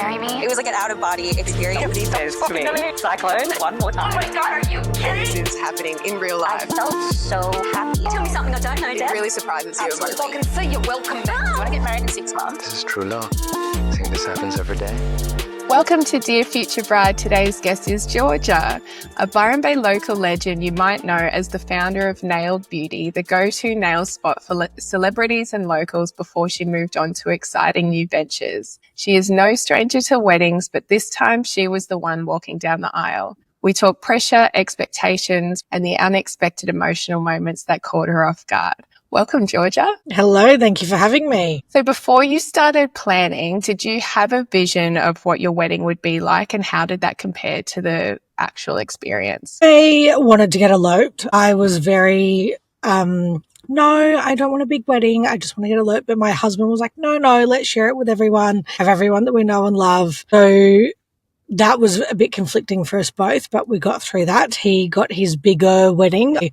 marry me? It was like an out-of-body experience. Cyclone. One more time. Oh my God, are you kidding? This is happening in real I life. felt so happy. Tell me something I don't know, It Dad. really surprises you. Absolutely. I can see you're welcome back. I want to get married in 6 months. This is true love. I think this happens every day. Welcome to Dear Future Bride. Today's guest is Georgia, a Byron Bay local legend you might know as the founder of Nailed Beauty, the go-to nail spot for celebrities and locals before she moved on to exciting new ventures. She is no stranger to weddings, but this time she was the one walking down the aisle. We talk pressure, expectations, and the unexpected emotional moments that caught her off guard. Welcome, Georgia. Hello, thank you for having me. So before you started planning, did you have a vision of what your wedding would be like, and how did that compare to the actual experience? I wanted to get eloped. I was very, no, I don't want a big wedding. I just want to get eloped. But my husband was like, no, let's share it with everyone, have everyone that we know and love. So that was a bit conflicting for us both, but we got through that. He got his bigger wedding. We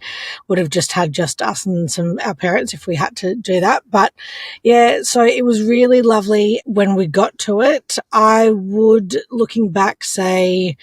would have just had just us and our parents if we had to do that. But yeah, so it was really lovely when we got to it. I would, looking back, say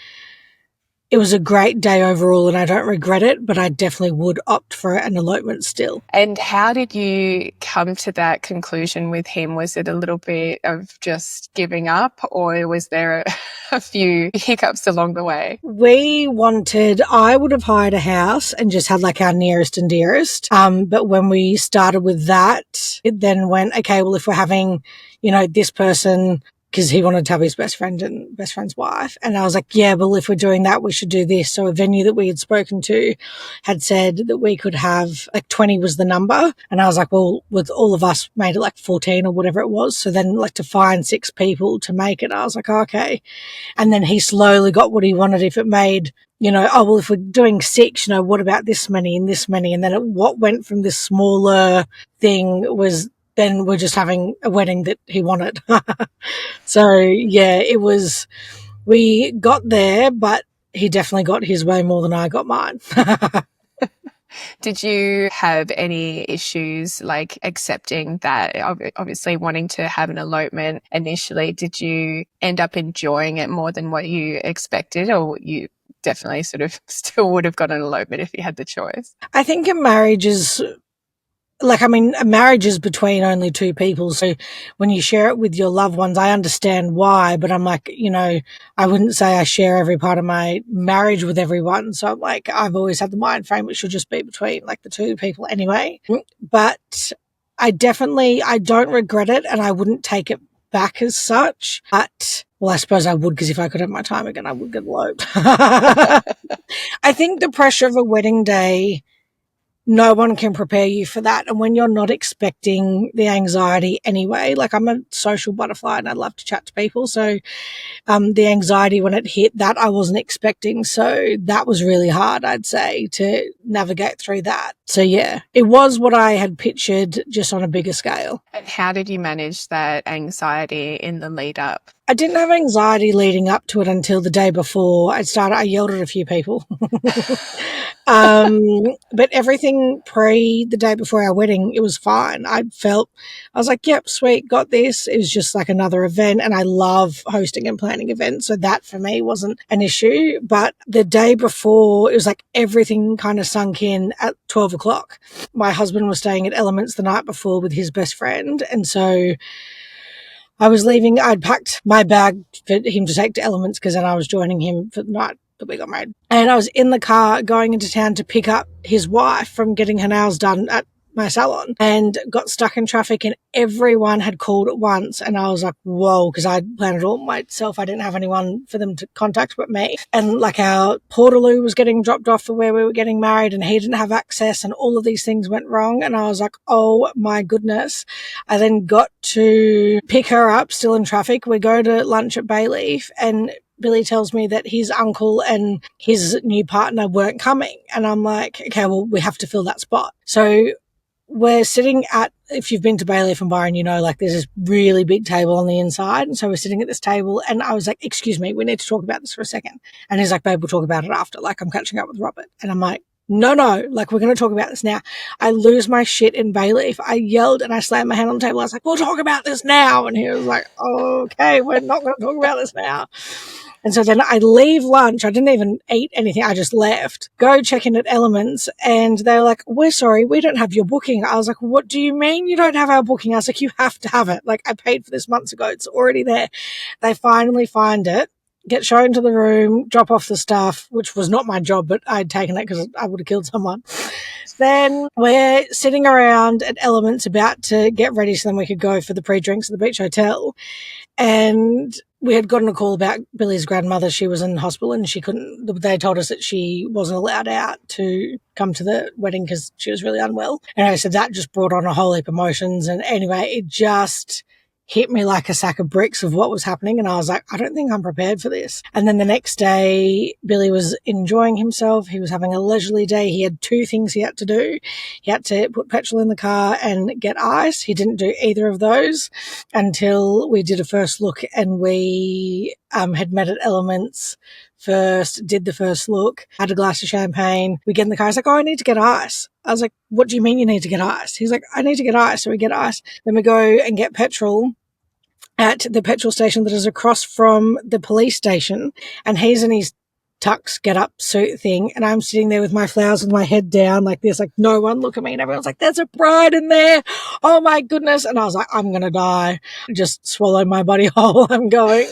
it was a great day overall and I don't regret it, but I definitely would opt for an elopement still. And how did you come to that conclusion with him? Was it a little bit of just giving up, or was there a few hiccups along the way? I would have hired a house and just had like our nearest and dearest. But when we started with that, it then went, okay, well, if we're having, this person, because he wanted to have his best friend and best friend's wife. And I was like, yeah, well, if we're doing that, we should do this. So a venue that we had spoken to had said that we could have, like 20 was the number. And I was like, well, with all of us made it like 14 or whatever it was. So then like to find 6 people to make it, I was like, okay. And then he slowly got what he wanted. If it made, oh, well, if we're doing 6, what about this many and this many? And then what went from this smaller thing was, then we're just having a wedding that he wanted. So yeah, we got there, but he definitely got his way more than I got mine. Did you have any issues like accepting that, obviously wanting to have an elopement initially? Did you end up enjoying it more than what you expected, or you definitely sort of still would have got an elopement if you had the choice? I think a marriage is between only 2 people. So when you share it with your loved ones, I understand why, but I'm like, I wouldn't say I share every part of my marriage with everyone. So I'm like, I've always had the mind frame, it should just be between like the 2 people anyway. But I don't regret it, and I wouldn't take it back as such. But, well, I suppose I would, because if I could have my time again, I would get eloped. I think the pressure of a wedding day, no one can prepare you for that. And when you're not expecting the anxiety anyway, like I'm a social butterfly and I love to chat to people. So the anxiety when it hit, that I wasn't expecting. So that was really hard, I'd say, to navigate through that. So yeah, it was what I had pictured, just on a bigger scale. And how did you manage that anxiety in the lead up? I didn't have anxiety leading up to it until the day before. I yelled at a few people. But everything the day before our wedding, it was fine. I was like, yep, sweet, got this. It was just like another event, and I love hosting and planning events. So that for me wasn't an issue. But the day before, it was like everything kind of sunk in at 12 o'clock. My husband was staying at Elements the night before with his best friend. And so I was leaving. I'd packed my bag for him to take to Elements, because then I was joining him for the night that we got married. And I was in the car going into town to pick up his wife from getting her nails done at my salon, and got stuck in traffic, and everyone had called at once. And I was like, whoa, because I'd planned it all myself. I didn't have anyone for them to contact but me. And like our portaloo was getting dropped off for where we were getting married, and he didn't have access, and all of these things went wrong. And I was like, oh my goodness. I then got to pick her up still in traffic. We go to lunch at Bayleaf, and Billy tells me that his uncle and his new partner weren't coming. And I'm like, okay, well, we have to fill that spot. So we're sitting if you've been to Bayleaf and Byron, like there's this really big table on the inside. And so we're sitting at this table, and I was like, excuse me, we need to talk about this for a second. And he's like, babe, we'll talk about it after. Like, I'm catching up with Robert. And I'm like, no, like, we're going to talk about this now. I lose my shit in bay leaf. I yelled and I slammed my hand on the table. I was like, we'll talk about this now. And he was like, okay, we're not going to talk about this now. And so then I leave lunch. I didn't even eat anything. I just left. Go check in at Elements. And they're like, we're sorry, we don't have your booking. I was like, what do you mean you don't have our booking? I was like, you have to have it. Like, I paid for this months ago. It's already there. They finally find it, get shown to the room, drop off the stuff, which was not my job, but I'd taken it because I would have killed someone. Then we're sitting around at Elements about to get ready so then we could go for the pre-drinks at the beach hotel. And we had gotten a call about Billy's grandmother. She was in hospital and they told us that she wasn't allowed out to come to the wedding because she was really unwell. And I said that just brought on a whole heap of emotions. And anyway, it just hit me like a sack of bricks of what was happening. And I was like, I don't think I'm prepared for this. And then the next day, Billy was enjoying himself. He was having a leisurely day. He had 2 things he had to do. He had to put petrol in the car and get ice. He didn't do either of those until we did a first look, and we had met at Elements first, did the first look, had a glass of champagne. We get in the car. He's like, oh, I need to get ice. I was like, what do you mean you need to get ice? He's like, I need to get ice. So we get ice. Then we go and get petrol at the petrol station that is across from the police station. And he's in his tux get up suit thing. And I'm sitting there with my flowers with my head down like this, like, no one look at me. And everyone's like, there's a bride in there. Oh my goodness. And I was like, I'm going to die. Just swallow my body whole. I'm going.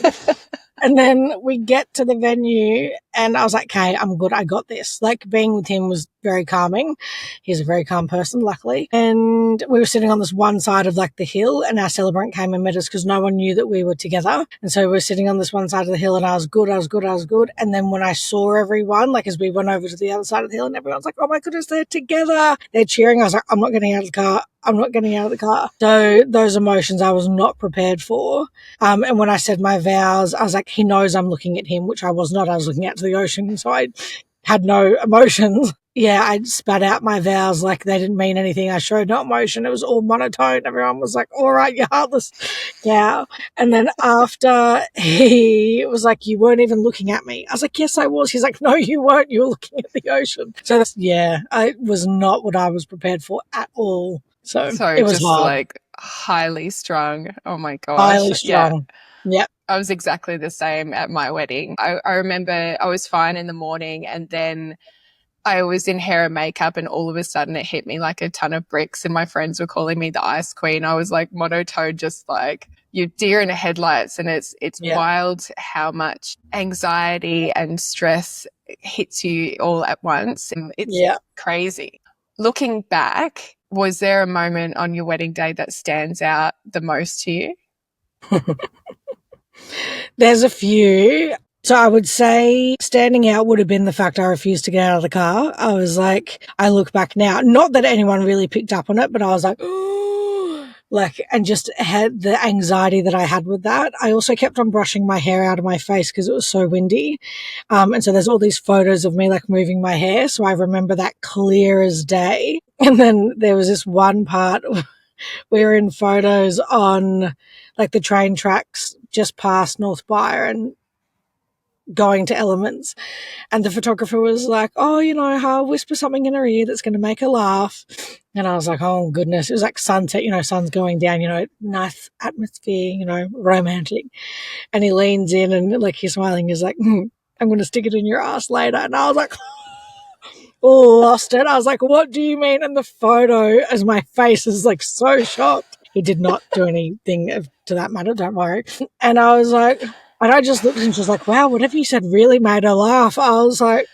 And then we get to the venue and I was like, okay, I'm good. I got this. Like, being with him was very calming. He's a very calm person, luckily. And we were sitting on this one side of like the hill, and our celebrant came and met us because no one knew that we were together. And so we were sitting on this one side of the hill and I was good. And then when I saw everyone, like as we went over to the other side of the hill and everyone's like, oh my goodness, they're together. They're cheering. I was like, I'm not getting out of the car. I'm not getting out of the car. So those emotions I was not prepared for. And when I said my vows, I was like, he knows I'm looking at him, which I was not. I was looking out to the ocean. So I had no emotions. Yeah, I spat out my vows like they didn't mean anything. I showed no emotion. It was all monotone. Everyone was like, all right, you heartless cow. And then after, he was like, you weren't even looking at me. I was like, yes, I was. He's like, no, you weren't. You were looking at the ocean. So that's, it was not what I was prepared for at all. So it was just hard. like highly strung. Oh my gosh. Highly strung. Yeah. I was exactly the same at my wedding. I remember I was fine in the morning, and then I was in hair and makeup, and all of a sudden it hit me like a ton of bricks, and my friends were calling me the ice queen. I was like monotone, just like you deer in the headlights. And it's wild how much anxiety and stress hits you all at once. And it's crazy. Looking back, was there a moment on your wedding day that stands out the most to you? There's a few. So I would say standing out would have been the fact I refused to get out of the car. I was like, I look back now, not that anyone really picked up on it, but I was like, and just had the anxiety that I had with that. I also kept on brushing my hair out of my face because it was so windy. And so there's all these photos of me like moving my hair. So I remember that clear as day. And then there was this one part we were in photos on like the train tracks just past North Byron, going to Elements, and the photographer was like, oh, I'll whisper something in her ear that's going to make her laugh. And I was like, oh goodness, it was like sunset, sun's going down, nice atmosphere, romantic. And he leans in and like he's smiling, he's like, I'm going to stick it in your ass later. And I was like, lost it. I was like, what do you mean? And the photo, as my face is like so shocked. He did not do anything to that matter, don't worry. And I was like, and I just looked and she was like, wow, whatever you said really made her laugh. I was like,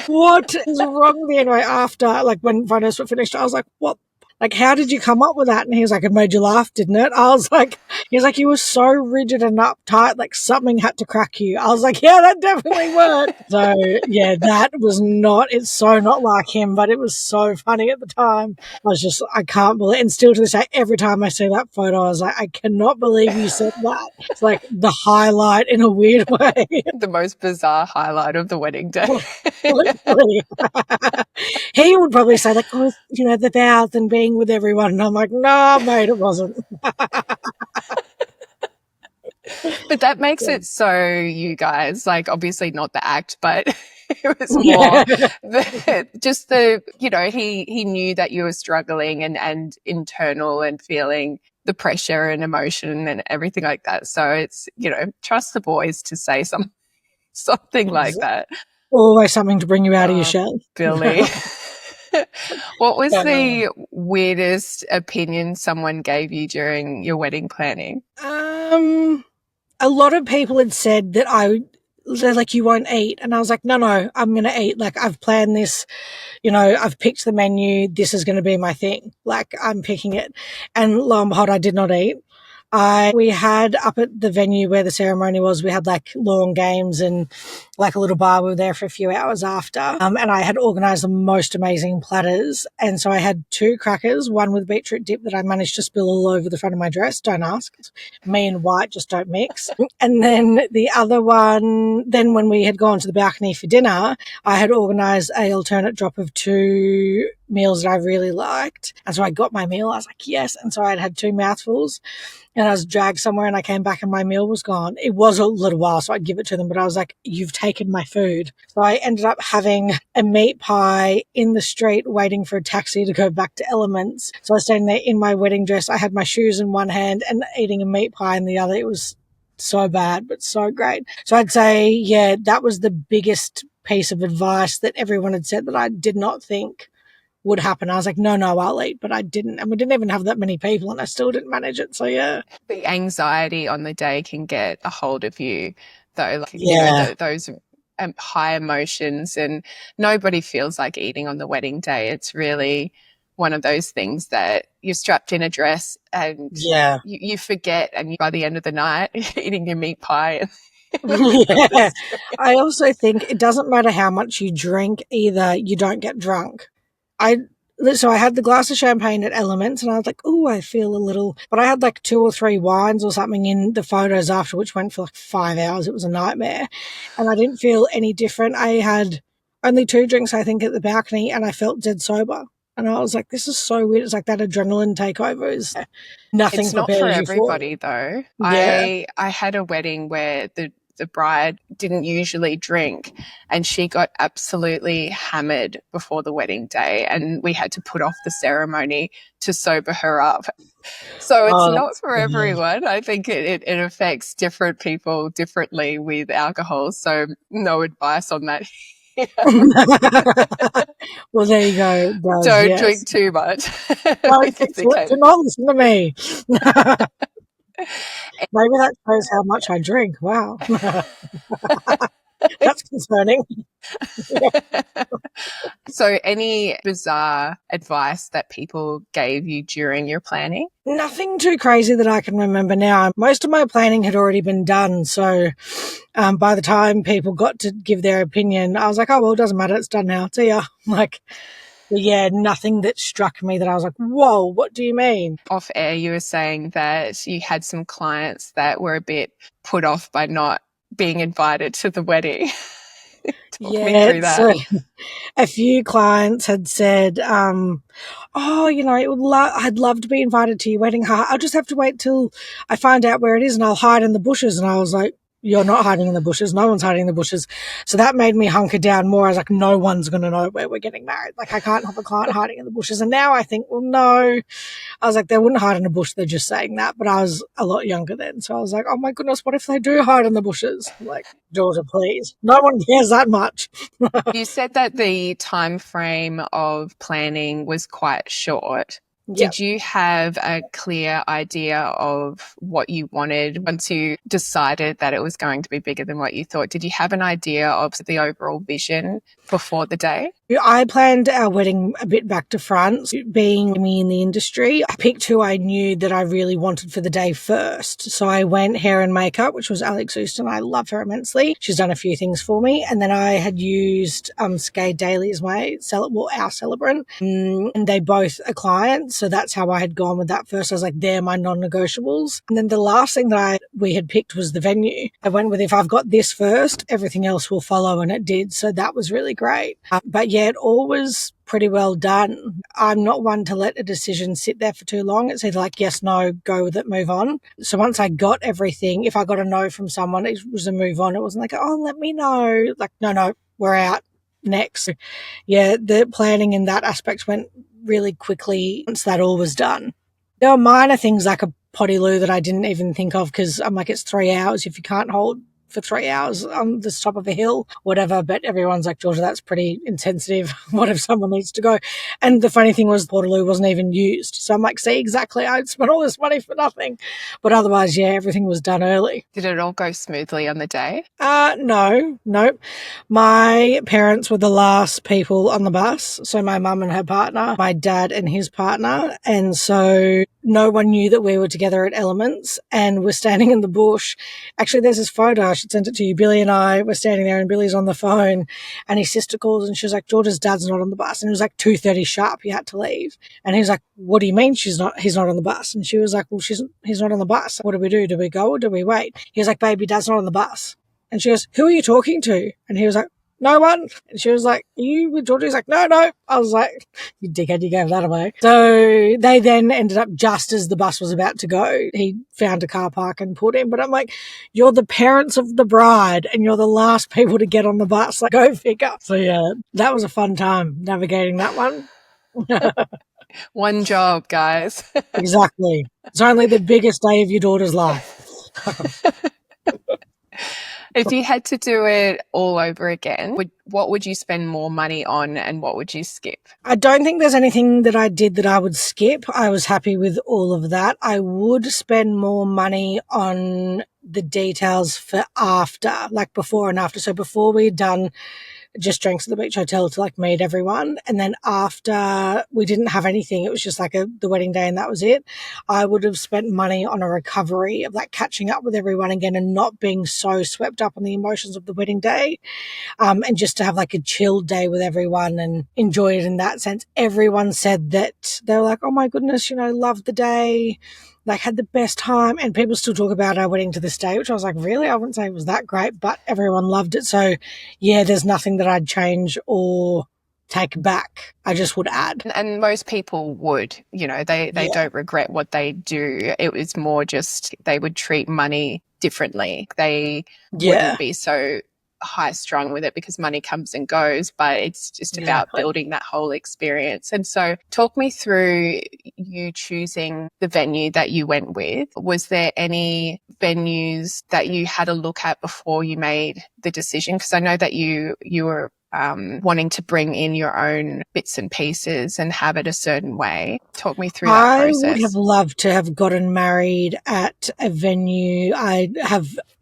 what is wrong with me? Anyway, after, like, when photos were finished, I was like, what? Like, how did you come up with that? And he was like, it made you laugh, didn't it? I was like, he was like, you were so rigid and uptight, like something had to crack you. I was like, yeah, that definitely worked. So, yeah, that was it's so not like him, but it was so funny at the time. I can't believe, and still to this day, every time I see that photo, I was like, I cannot believe you said that. It's like the highlight in a weird way. The most bizarre highlight of the wedding day. Literally. He would probably say, like, oh, the vows and being with everyone. And I'm like, no, mate, it wasn't. But that makes it so you guys, like, obviously not the act, but It was more just the, he knew that you were struggling and internal and feeling the pressure and emotion and everything like that. So it's, trust the boys to say something like that. Always something to bring you out of your shell. Billy. What was Yeah. the weirdest opinion someone gave you during your wedding planning? A lot of people had said that they're like, you won't eat. And I was like, no, I'm going to eat. Like, I've planned this, I've picked the menu. This is going to be my thing. Like, I'm picking it. And lo and behold, I did not eat. We had up at the venue where the ceremony was, we had like lawn games and like a little bar. We were there for a few hours after. And I had organized the most amazing platters. And so I had 2 crackers, one with beetroot dip that I managed to spill all over the front of my dress. Don't ask. Me and white just don't mix. And then the other one, then when we had gone to the balcony for dinner, I had organized a alternate drop of 2 meals that I really liked. And so I got my meal. I was like, yes. And so I'd had 2 mouthfuls. And I was dragged somewhere and I came back and my meal was gone. It was a little while, so I'd give it to them, but I was like, you've taken my food. So I ended up having a meat pie in the street waiting for a taxi to go back to Elements. So I was standing there in my wedding dress. I had my shoes in one hand and eating a meat pie in the other. It was so bad, but so great. So I'd say, yeah, that was the biggest piece of advice that everyone had said that I did not think would happen. I was like, no, I'll eat, but I didn't. And we didn't even have that many people and I still didn't manage it. So yeah. The anxiety on the day can get a hold of you though. Like, those high emotions, and nobody feels like eating on the wedding day. It's really one of those things that you're strapped in a dress and you forget, and by the end of the night eating your meat pie. Yeah. I also think it doesn't matter how much you drink either, you don't get drunk. So I had the glass of champagne at Elements and I was like, oh, I feel a little, but I had like 2 or 3 wines or something in the photos after, which went for like 5 hours. It was a nightmare and I didn't feel any different. I had only 2 drinks, I think, at the balcony and I felt dead sober. And I was like, this is so weird. It's like that adrenaline takeover is nothing. It's not for everybody though. Yeah. I had a wedding where the bride didn't usually drink and she got absolutely hammered before the wedding day and we had to put off the ceremony to sober her up. So it's not for everyone. I think it affects different people differently with alcohol. So no advice on that. Well, there you go. Don't drink too much. Do not listen to me. Maybe that shows how much I drink. Wow. That's concerning. So any bizarre advice that people gave you during your planning? Nothing too crazy that I can remember now. Most of my planning had already been done. So by the time people got to give their opinion, I was like, oh, well, it doesn't matter. It's done now. See ya. But yeah, nothing that struck me that I was like, whoa, what do you mean? Off air, you were saying that you had some clients that were a bit put off by not being invited to the wedding. Talk me through that. So a few clients had said, oh, I'd love to be invited to your wedding. I'll just have to wait till I find out where it is and I'll hide in the bushes. And I was like, you're not hiding in the bushes. No one's hiding in the bushes. So that made me hunker down more. I was like, no one's going to know where we're getting married. Like, I can't have a client hiding in the bushes. And now I think, well, no. I was like, they wouldn't hide in a bush. They're just saying that. But I was a lot younger then. So I was like, oh my goodness, what if they do hide in the bushes? I'm like, Georgia, please. No one cares that much. You said that the time frame of planning was quite short. Yep. Did you have a clear idea of what you wanted once you decided that it was going to be bigger than what you thought? Did you have an idea of the overall vision before the day? I planned our wedding a bit back to front. Being me in the industry, I picked who I knew that I really wanted for the day first. So I went hair and makeup, which was Alex Houston. I love her immensely. She's done a few things for me. And then I had used Skade Daly as our celebrant. And they both are clients. So that's how I had gone with that first. I was like, they're my non-negotiables. And then the last thing that we had picked was the venue. I went with, if I've got this first, everything else will follow. And it did. So that was really great. But yeah, it all was pretty well done. I'm not one to let a decision sit there for too long. It's either like, yes, no, go with it, move on. So once I got everything, if I got a no from someone, it was a move on. It wasn't like, oh, let me know. Like, no, we're out. next. Yeah, the planning in that aspect went really quickly once that all was done. There were minor things like a potty loo that I didn't even think of because I'm like, it's 3 hours. If you can't hold for 3 hours on the top of a hill, whatever. But everyone's like, Georgia, that's pretty insensitive. What if someone needs to go? And the funny thing was, Portaloo wasn't even used. So I'm like, see, exactly. I'd spent all this money for nothing. But otherwise, yeah, everything was done early. Did it all go smoothly on the day? No, nope. My parents were the last people on the bus. So my mum and her partner, my dad and his partner. And so no one knew that we were together at Elements and we're standing in the bush. Actually, there's this photo. I should send it to you. Billy and I were standing there and Billy's on the phone and his sister calls and she's like, George's dad's not on the bus. And it was like 2:30 sharp. He had to leave. And he was like, what do you mean he's not on the bus? And she was like, well, he's not on the bus. What do we do? Do we go or do we wait? He was like, baby, dad's not on the bus. And she goes, who are you talking to? And he was like, no one. And she was like, are you with Georgie? He's like, no. I was like, you dickhead, you gave that away. So they then ended up just as the bus was about to go. He found a car park and put in. But I'm like, you're the parents of the bride and you're the last people to get on the bus. Like, go figure. So yeah, that was a fun time navigating that one. One job, guys. Exactly. It's only the biggest day of your daughter's life. If you had to do it all over again, what would you spend more money on and what would you skip? I don't think there's anything that I did that I would skip. I was happy with all of that. I would spend more money on the details for after, like before and after. So before we'd done just drinks at the beach hotel to like meet everyone. And then after we didn't have anything, it was just like the wedding day and that was it. I would have spent money on a recovery of like catching up with everyone again and not being so swept up on the emotions of the wedding day. And just to have like a chill day with everyone and enjoy it in that sense. Everyone said that they were like, oh my goodness, loved the day. Like had the best time, and people still talk about our wedding to this day, which I was like, really? I wouldn't say it was that great, but everyone loved it. So yeah, there's nothing that I'd change or take back. I just would add. And most people would, they don't regret what they do. It was more just they would treat money differently. They wouldn't be so high strung with it because money comes and goes, but it's just about building that whole experience. And so talk me through you choosing the venue that you went with. Was there any venues that you had a look at before you made the decision? Because I know that you were wanting to bring in your own bits and pieces and have it a certain way. Talk me through that process. I would have loved to have gotten married at a venue.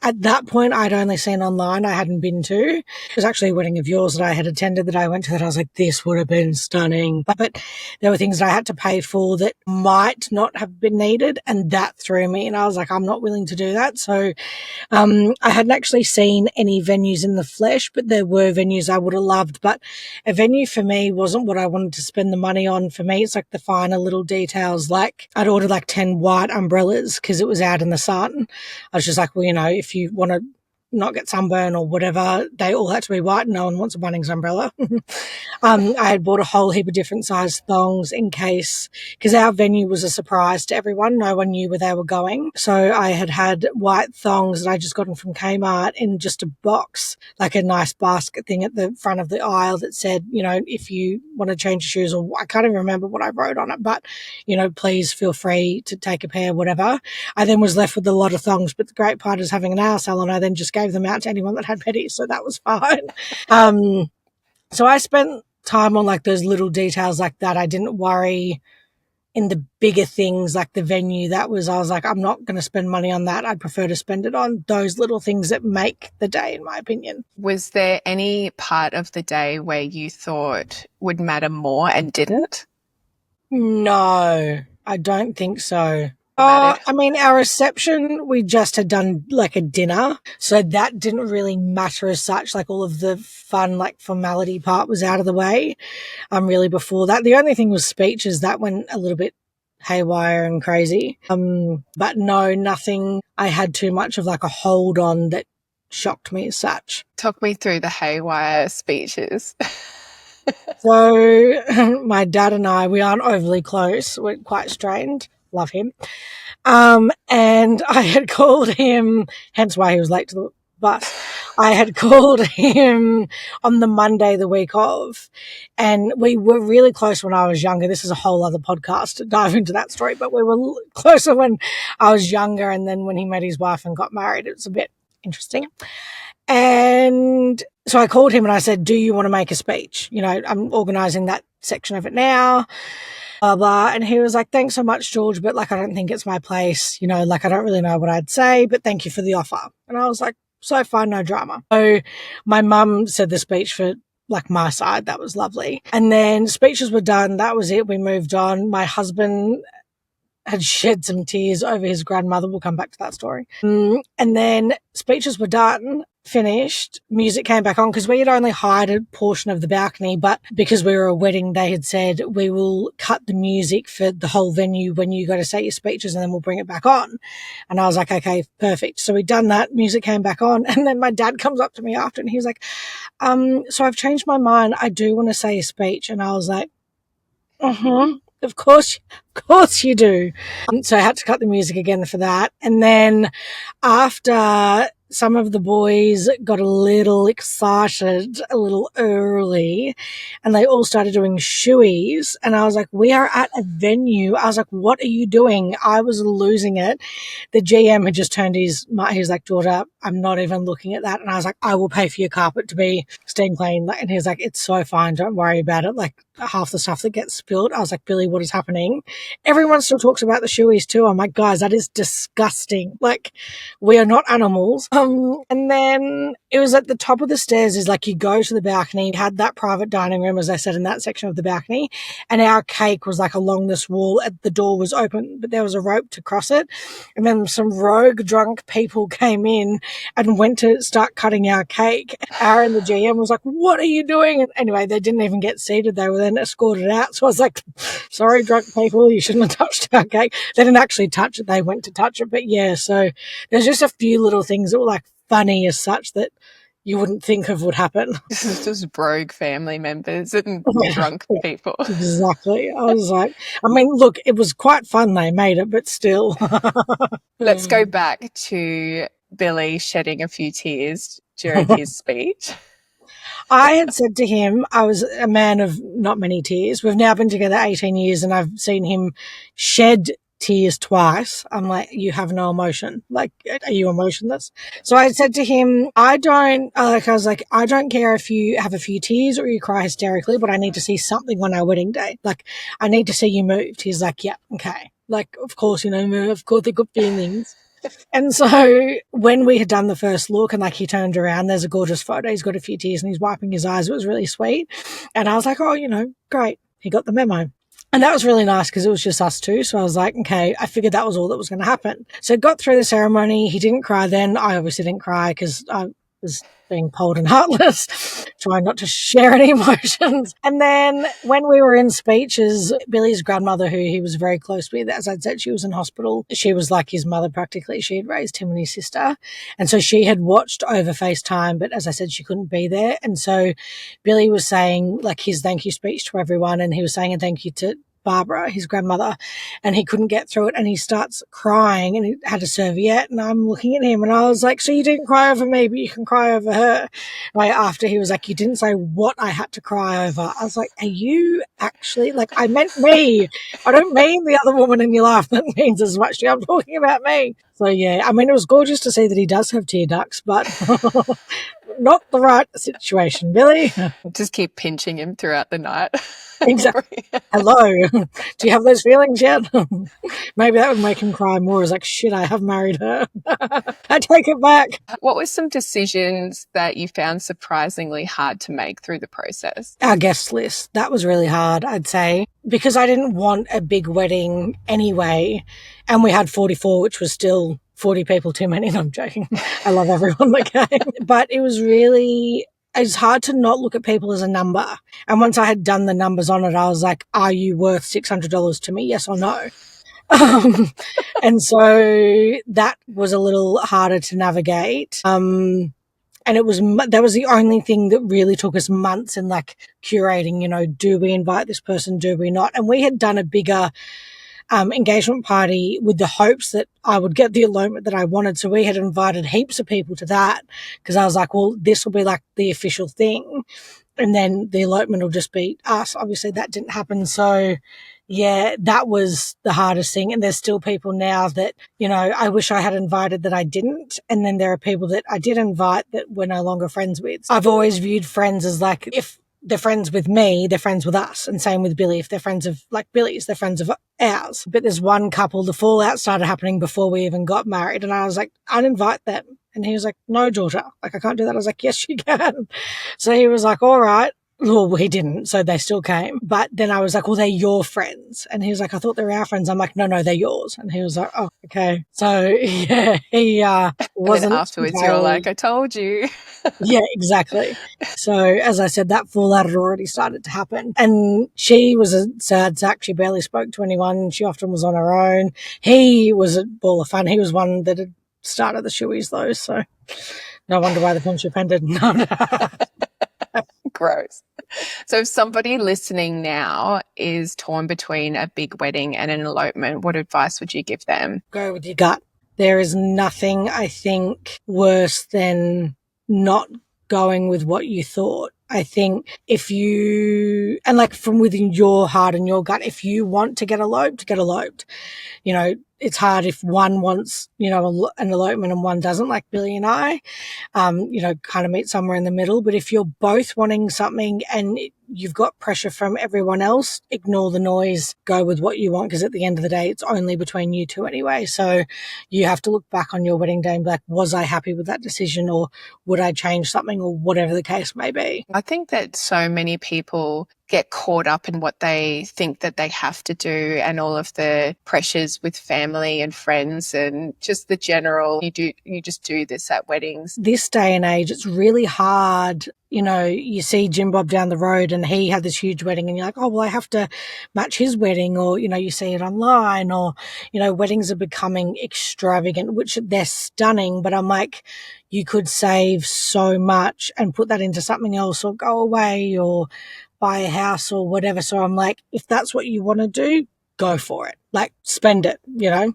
At that point, I'd only seen online. I hadn't been to. It was actually a wedding of yours that I had attended that I went to that I was like, this would have been stunning. But there were things that I had to pay for that might not have been needed, and that threw me. And I was like, I'm not willing to do that. So I hadn't actually seen any venues in the flesh, but there were venues I would have loved. But a venue for me wasn't what I wanted to spend the money on. For me, it's like the finer little details. Like I'd ordered like 10 white umbrellas because it was out in the sun. I was just like, well, if you want to not get sunburn or whatever, they all had to be white. No one wants a Bunnings umbrella. I had bought a whole heap of different size thongs in case, because our venue was a surprise to everyone. No one knew where they were going. So I had white thongs that I just gotten from Kmart in just a box, like a nice basket thing at the front of the aisle that said, if you want to change your shoes, or I can't even remember what I wrote on it, but, please feel free to take a pair, whatever. I then was left with a lot of thongs, but the great part is having an nail salon. I then just gave them out to anyone that had petties, so that was fine. So I spent time on like those little details like that. I didn't worry in the bigger things like the venue. I was like, I'm not going to spend money on that. I'd prefer to spend it on those little things that make the day, in my opinion. Was there any part of the day where you thought would matter more and didn't? No, I don't think so. Our reception, we just had done like a dinner, so that didn't really matter as such. Like all of the fun, like formality part was out of the way. Really before that, the only thing was speeches that went a little bit haywire and crazy. But no, nothing. I had too much of like a hold on that shocked me as such. Talk me through the haywire speeches. So my dad and I, we aren't overly close. We're quite strained. Love him. And I had called him, hence why he was late to the bus. I had called him on the Monday the week of, and we were really close when I was younger. This is a whole other podcast to dive into that story, but we were closer when I was younger, and then when he met his wife and got married, it was a bit interesting. And so I called him and I said, do you want to make a speech? You know, I'm organising that section of it now. Blah, blah. And he was like, thanks so much, George, but like, I don't think it's my place. You know, like, I don't really know what I'd say, but thank you for the offer. And I was like, so fine, no drama. So my mum said the speech for like my side. That was lovely. And then speeches were done. That was it. We moved on. My husband had shed some tears over his grandmother. We'll come back to that story. And then speeches were done, finished. Music came back on because we had only hired a portion of the balcony, but because we were a wedding, they had said, we will cut the music for the whole venue when you go to say your speeches and then we'll bring it back on. And I was like, okay, perfect. So we'd done that. Music came back on. And then my dad comes up to me after and he was like, so I've changed my mind. I do want to say a speech. And I was like, of course you do. So I had to cut the music again for that. And then after some of the boys got a little excited a little early and they all started doing shoeies. And I was like, we are at a venue. I was like, what are you doing? I was losing it. The GM had just turned he was like, daughter, I'm not even looking at that. And I was like, I will pay for your carpet to be steam clean. And he was like, it's so fine. Don't worry about it. Like half the stuff that gets spilled. I was like, Billy, what is happening? Everyone still talks about the shoeies too. I'm like, guys, that is disgusting. Like, we are not animals. And then it was at the top of the stairs is like you go to the balcony, had that private dining room, as I said, in that section of the balcony. And our cake was like along this wall. The door was open, but there was a rope to cross it. And then some rogue drunk people came in and went to start cutting our cake. Aaron, the GM, was like, what are you doing? And anyway, they didn't even get seated. They were then escorted out. So I was like, sorry, drunk people, you shouldn't have touched our cake. They didn't actually touch it. They went to touch it. But yeah, so there's just a few little things that were like funny as such that you wouldn't think of would happen. This is just brogue family members and drunk people. Exactly. I was like, I mean, look, it was quite fun they made it, but still. Let's go back to Billy shedding a few tears during his speech. I had said to him, I was a man of not many tears. We've now been together 18 years and I've seen him shed tears twice. I'm like, you have no emotion. Like, are you emotionless? So I said to him, I don't care if you have a few tears or you cry hysterically, but I need to see something on our wedding day. Like, I need to see you moved. He's like, yeah, okay. Like, of course, of course they've got feelings. And so when we had done the first look and like he turned around, there's a gorgeous photo. He's got a few tears and he's wiping his eyes. It was really sweet. And I was like, oh, great. He got the memo. And that was really nice because it was just us two. So I was like, okay, I figured that was all that was going to happen. So got through the ceremony. He didn't cry then. I obviously didn't cry because I was being cold and heartless, trying not to share any emotions. And then when we were in speeches, Billy's grandmother, who he was very close with, as I'd said, she was in hospital. She was like his mother practically. She had raised him and his sister. And so she had watched over FaceTime, but as I said, she couldn't be there. And so Billy was saying like his thank you speech to everyone. And he was saying a thank you to Barbara, his grandmother, and he couldn't get through it and he starts crying and he had a serviette and I'm looking at him and I was like, so you didn't cry over me, but you can cry over her. Right after he was like, you didn't say what I had to cry over. I was like, are you actually, like, I meant me. I don't mean the other woman in your life that means as much to you. I'm talking about me. So yeah, I mean, it was gorgeous to see that he does have tear ducts, but not the right situation, Billy. Just keep pinching him throughout the night. Exactly. Hello. Do you have those feelings yet? Maybe that would make him cry more. It's like, shit, I have married her. I take it back. What were some decisions that you found surprisingly hard to make through the process? Our guest list. That was really hard, I'd say, because I didn't want a big wedding anyway. And we had 44, which was still 40 people too many. No, I'm joking. I love everyone that came. But it's hard to not look at people as a number. And once I had done the numbers on it, I was like, are you worth $600 to me? Yes or no? And so that was a little harder to navigate. And that was the only thing that really took us months in like curating, do we invite this person? Do we not? And we had done a bigger engagement party with the hopes that I would get the elopement that I wanted. So we had invited heaps of people to that because I was like, well, this will be like the official thing. And then the elopement will just be us. Obviously that didn't happen. So yeah, that was the hardest thing. And there's still people now that, you know, I wish I had invited that I didn't. And then there are people that I did invite that we're no longer friends with. I've always viewed friends as like, if they're friends with me, they're friends with us. And same with Billy. If they're friends of like Billy's, they're friends of ours. But there's one couple, the fallout started happening before we even got married. And I was like, uninvite them. And he was like, no, Georgia, like, I can't do that. I was like, yes, you can. So he was like, all right. Well, he didn't, so they still came. But then I was like, well, they're your friends. And he was like, I thought they were our friends. I'm like, no, they're yours. And he was like, oh, okay. So, yeah, he wasn't. And then afterwards, you're like, I told you. Yeah, exactly. So, as I said, that fallout had already started to happen. And she was a sad sack. She barely spoke to anyone. She often was on her own. He was a ball of fun. He was one that had started the shoeies, though. So, no wonder why the friendship ended. No. Gross. So if somebody listening now is torn between a big wedding and an elopement, what advice would you give them? Go with your gut. There is nothing, I think, worse than not going with what you thought. I think if you, and like from within your heart and your gut, if you want to get eloped, get eloped. You know, it's hard if one wants, you know, an elopement and one doesn't, like Billy and I, you know, kind of meet somewhere in the middle. But if you're both wanting something and you've got pressure from everyone else, ignore the noise, go with what you want, because at the end of the day, it's only between you two anyway. So you have to look back on your wedding day and be like, was I happy with that decision, or would I change something, or whatever the case may be? I think that so many people get caught up in what they think that they have to do, and all of the pressures with family and friends and just the general, you just do this at weddings. This day and age, it's really hard. You know, you see Jim Bob down the road and he had this huge wedding and you're like, oh, well, I have to match his wedding. Or, you know, you see it online, or, you know, weddings are becoming extravagant, which they're stunning. But I'm like, you could save so much and put that into something else, or go away, or buy a house, or whatever. So I'm like, if that's what you want to do, go for it. Like, spend it, you know.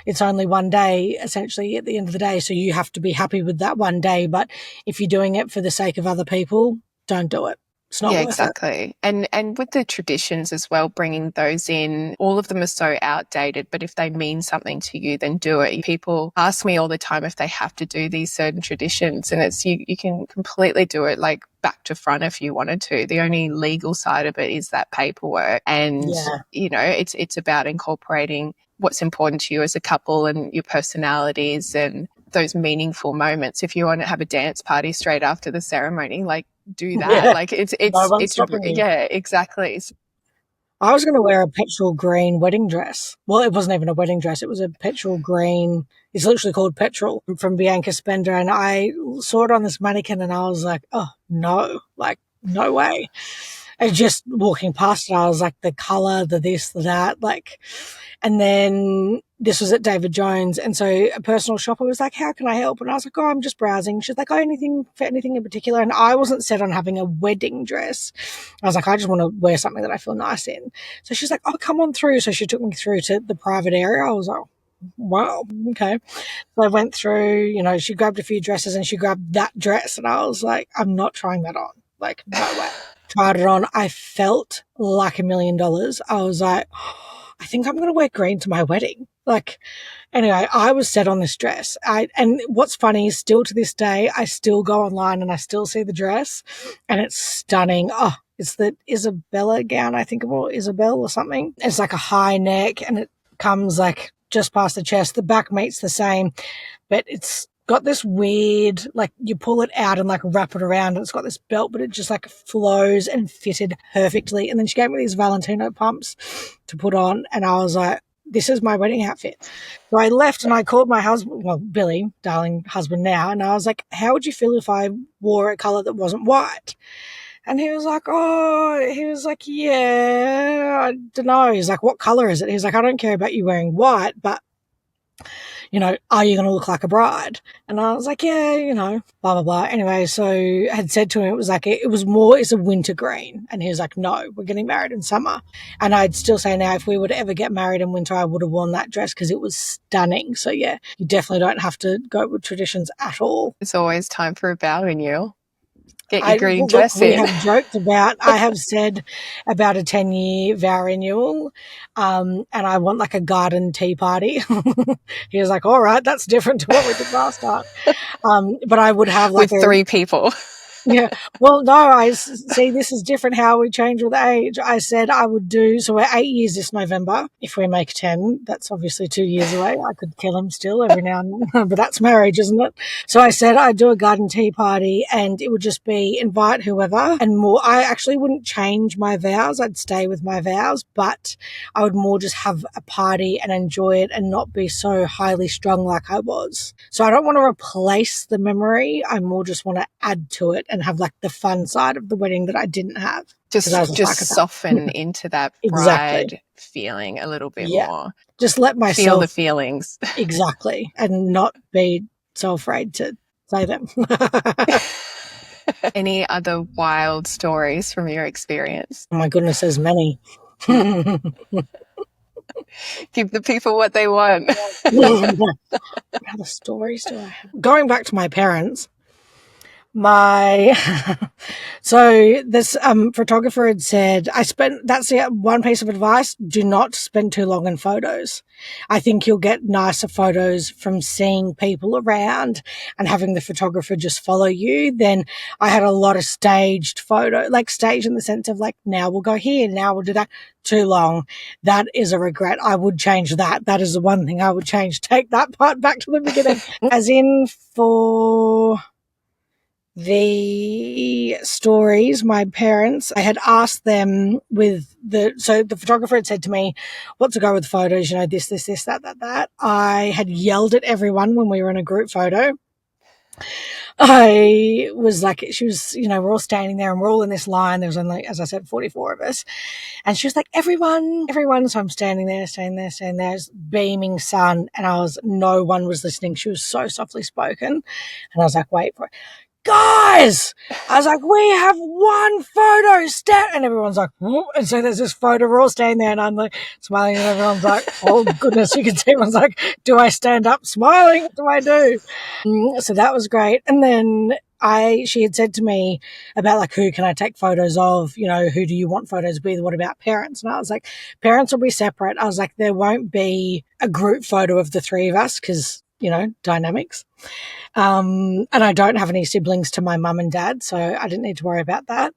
It's only one day, essentially, at the end of the day. So you have to be happy with that one day. But if you're doing it for the sake of other people, don't do it. It's not worth exactly. it. And with the traditions as well, bringing those in, all of them are so outdated, but if they mean something to you, then do it. People ask me all the time if they have to do these certain traditions, and it's you can completely do it like back to front if you wanted to. The only legal side of it is that paperwork, and you know, it's about incorporating what's important to you as a couple and your personalities and those meaningful moments. If you want to have a dance party straight after the ceremony, like, do that. Yeah. Like it's stopping you. yeah, exactly. I was going to wear a petrol green wedding dress. Well, it wasn't even a wedding dress. It was a petrol green. It's literally called Petrol, from Bianca Spender. And I saw it on this mannequin and I was like, oh, no, like, no way. And just walking past it, I was like, the color, the this, the that, like, and then this was at David Jones. And so a personal shopper was like, how can I help? And I was like, oh, I'm just browsing. She's like, oh, anything in particular? And I wasn't set on having a wedding dress. I was like, I just want to wear something that I feel nice in. So she's like, oh, come on through. So she took me through to the private area. I was like, wow, okay. So I went through, you know, she grabbed a few dresses and she grabbed that dress. And I was like, I'm not trying that on. Like, no way. Tried it on. I felt like $1 million. I was like, oh, I think I'm going to wear green to my wedding. Like, anyway, I was set on this dress. And what's funny is, still to this day, I still go online and I still see the dress and it's stunning. Oh, it's the Isabella gown, I think, or Isabel or something. It's like a high neck and it comes like just past the chest. The back meat's the same, but it's got this weird, like, you pull it out and like wrap it around and it's got this belt, but it just like flows and fitted perfectly. And then she gave me these Valentino pumps to put on and I was like, this is my wedding outfit. So I left and I called my husband, well, Billy, darling husband now, and I was like, how would you feel if I wore a color that wasn't white? And he was like, yeah, I don't know. He's like, what color is it? He's like, I don't care about you wearing white, but are you going to look like a bride? And I was like, yeah, blah, blah, blah. Anyway, so I had said to him, it's a winter green. And he was like, no, we're getting married in summer. And I'd still say now, if we would ever get married in winter, I would have worn that dress because it was stunning. So yeah, you definitely don't have to go with traditions at all. It's always time for a bow renewal. Get your green dress we in. I have said about a 10-year vow renewal, and I want like a garden tea party. He was like, all right, that's different to what we did last time. But I would have like with 3 people. Yeah. Well, no, I see this is different how we change with age. I said I would do, so we're 8 years this November. If we make 10, that's obviously 2 years away. I could kill him still every now and then, but that's marriage, isn't it? So I said I'd do a garden tea party and it would just be invite whoever and more. I actually wouldn't change my vows. I'd stay with my vows, but I would more just have a party and enjoy it and not be so highly strung like I was. So I don't want to replace the memory. I more just want to add to it and have like the fun side of the wedding that I didn't have. Just soften into that bride feeling a little bit more. Just let myself feel the feelings. Exactly. And not be so afraid to say them. Any other wild stories from your experience? Oh my goodness, there's many. Give the people what they want. What other stories do I have? Going back to my parents, so this photographer had said, that's the one piece of advice, do not spend too long in photos. I think you'll get nicer photos from seeing people around and having the photographer just follow you. Then I had a lot of staged staged in the sense of like, now we'll go here, now we'll do that. Too long. That is a regret. I would change that. That is the one thing I would change. Take that part back to the beginning. As in for the stories, my parents, I had asked them so the photographer had said to me, what to go with photos, this, that. I had yelled at everyone when we were in a group photo. I was like, she was, we're all standing there and we're all in this line. There was only, as I said, 44 of us. And she was like, everyone. So I'm standing there, there's beaming sun. And no one was listening. She was so softly spoken. And I was like, wait for it. Guys, I was like, we have one photo and everyone's like, whoop. And so there's this photo, we're all standing there and I'm like smiling and everyone's like, oh goodness, you can see everyone's like, do I stand up smiling? What do I do? So that was great. And then she had said to me about like, who can I take photos of? Who do you want photos with? What about parents? And I was like, parents will be separate. I was like, there won't be a group photo of the 3 of us because, dynamics. And I don't have any siblings to my mum and dad, so I didn't need to worry about that.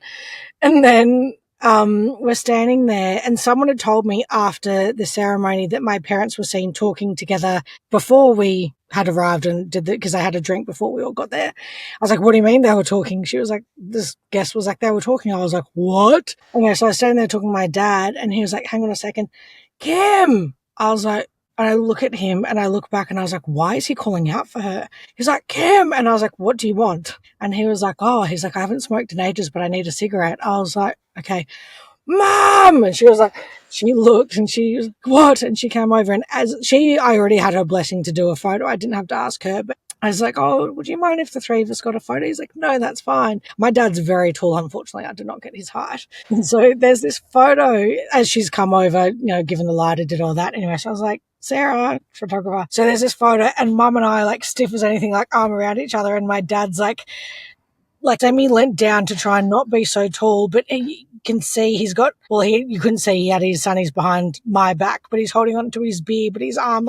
And then we're standing there and someone had told me after the ceremony that my parents were seen talking together before we had arrived and because I had a drink before we all got there. I was like, what do you mean they were talking? She was like, this guest was like, they were talking. I was like, what? Okay, so I was standing there talking to my dad and he was like, hang on a second, Kim. I was like, and I look at him and I look back and I was like, why is he calling out for her? He's like, Kim. And I was like, what do you want? And he was like, I haven't smoked in ages, but I need a cigarette. I was like, okay, Mom. And she was like, she looked and she was like, what? And she came over and I already had her blessing to do a photo. I didn't have to ask her, but I was like, oh, would you mind if the 3 of us got a photo? He's like, no, that's fine. My dad's very tall. Unfortunately, I did not get his height. And so there's this photo as she's come over, given the light, I did all that. Anyway, so I was like, Sarah, photographer. So there's this photo and Mum and I like stiff as anything, like arm around each other. And my dad's like semi leant down to try and not be so tall, but you can see you couldn't see he had his sunnies behind my back, but he's holding on to his beard, but his arm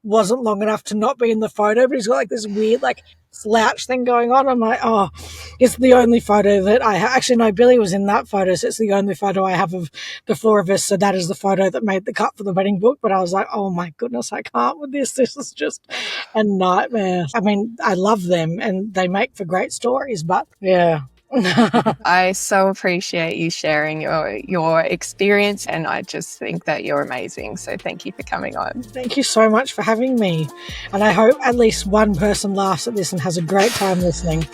wasn't long enough to not be in the photo, but he's got this weird slouch thing going on. I'm like, oh, it's the only photo that I have. Actually, no, Billy was in that photo, so it's the only photo I have of the 4 of us. So that is the photo that made the cut for the wedding book. But I was like, oh my goodness, I can't with this. This is just a nightmare. I mean, I love them and they make for great stories, but yeah. I so appreciate you sharing your experience and I just think that you're amazing. So thank you for coming on. Thank you so much for having me. And I hope at least one person laughs at this and has a great time listening.